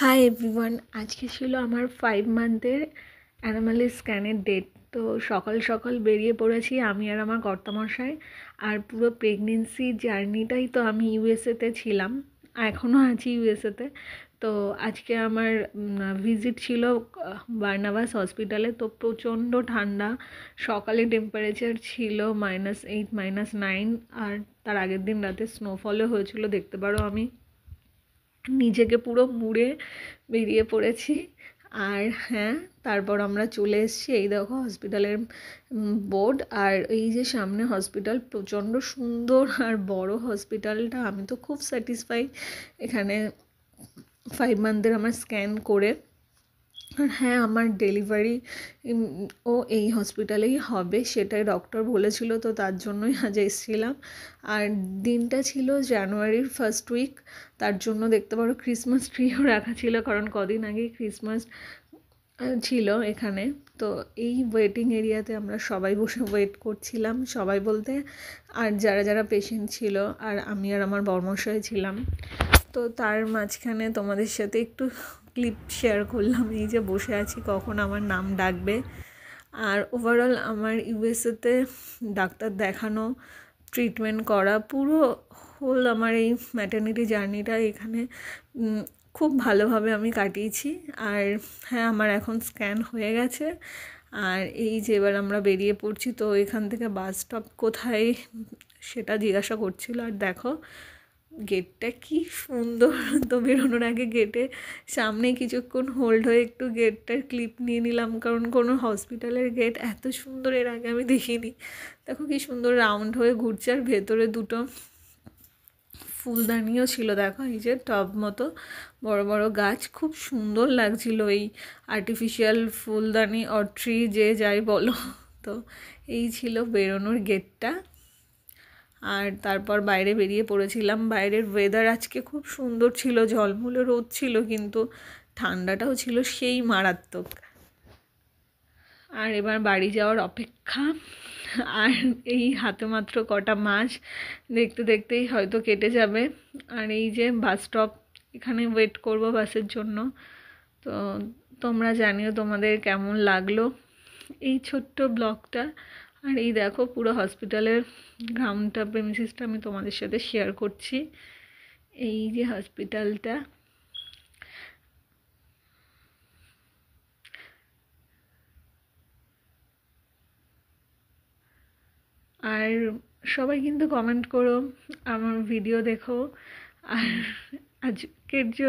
Hi everyone, আজকে ছিল আমার 5 মান্থের অ্যানোমালি স্ক্যানের ডেট। তো সকাল সকাল বেরিয়ে পড়েছি আমি আর আমার কর্তামশাই। আর পুরো প্রেগনেন্সি জার্নিটাই তো আমি ইউএসএতে ছিলাম, এখনও আছি ইউএসএতে। তো আজকে আমার ভিজিট ছিল বার্নাবাস হসপিটালে। তো প্রচণ্ড ঠান্ডা, সকালে টেম্পারেচার ছিল -8 -9, আর তার আগের দিন রাতে স্নোফলও হয়েছিল, দেখতে পারো। আমি নিজেকে পুরো মুড়ে বেরিয়ে পড়েছি। আর হ্যাঁ, তারপর আমরা চলে এসেছি। এই দেখো হসপিটালের বোর্ড, আর এই যে সামনে হসপিটাল, প্রচণ্ড সুন্দর আর বড় হসপিটালটা। আমি তো খুব স্যাটিসফাই এখানে 5 মান্থের আমার স্ক্যান করে। আর হ্যাঁ, আমার ডেলিভারি ও এই হসপিটালেই হবে, সেটাই ডক্টর বলেছিল, তো তার জন্যই আজ এসেছিলাম। আর দিনটা ছিল জানুয়ারির ফার্স্ট উইক, তার জন্য দেখতে পারো ক্রিসমাস ট্রিও রাখা ছিল, কারণ কদিন আগে ক্রিসমাস ছিল এখানে। তো এই ওয়েটিং এরিয়াতে আমরা সবাই বসে ওয়েট করছিলাম, সবাই বলতে আর যারা যারা পেশেন্ট ছিল, আর আমি আর আমার বর্মশাই ছিলাম। তো তার মাঝখানে তোমাদের সাথে একটু ক্লিপ শেয়ার করলাম, এই যে বসে আছি, কখন আমার নাম ডাকবে। আর ওভারঅল আমার ইউএসএতে ডাক্তার দেখানো, ট্রিটমেন্ট করা, পুরো হোল আমার এই ম্যাটারনিটি জার্নিটা এখানে খুব ভালোভাবে আমি কাটিয়েছি। আর হ্যাঁ, আমার এখন স্ক্যান হয়ে গেছে। আর এই যে এবার আমরা বেরিয়ে পড়ছি, তো এখান থেকে বাস স্টপ কোথায় সেটা জিজ্ঞাসা করছিল। আর দেখো গেটটা কি সুন্দর। তো বেরোনোর আগে গেটে সামনে কিছুক্ষণ হোল্ড হয়ে একটু গেটটার ক্লিপ নিয়ে নিলাম, কারণ কোনো হসপিটালের গেট এত সুন্দর এর আগে আমি দেখিনি। দেখো কি সুন্দর রাউন্ড হয়ে ঘুরছে, আর ভেতরে দুটো ফুলদানিও ছিল। দেখো এই যে টব মতো বড় বড় গাছ, খুব সুন্দর লাগছিল এই আর্টিফিশিয়াল ফুলদানি অর ট্রি, যে যাই বলো। তো এই ছিল বেরোনোর গেটটা। আর তারপর বাইরে বেরিয়ে পড়েছিলাম। বাইরের ওয়েদার আজকে খুব সুন্দর ছিল, ঝলমলে রোদ ছিল, কিন্তু ঠান্ডাটাও ছিল সেই মারাত্মক। আর এবার বাড়ি যাওয়ার অপেক্ষা। আর এই হাতে মাত্র কটা মাস, দেখতে দেখতেই হয়তো কেটে যাবে। আর এই যে বাস স্টপ, এখানে ওয়েট করব বাসের জন্য। তো তোমরা জানিও তোমাদের কেমন লাগলো এই ছোট্ট ব্লগটা। আর এই দেখো পুরো হসপিটালের গ্রাউন্ডটা, প্রেমিসিসটা আমি তোমাদের সাথে শেয়ার করছি। এই যে হসপিটালটা, আর সবাই কিন্তু কমেন্ট করো, আমার ভিডিও দেখো। আর আজকের জন্য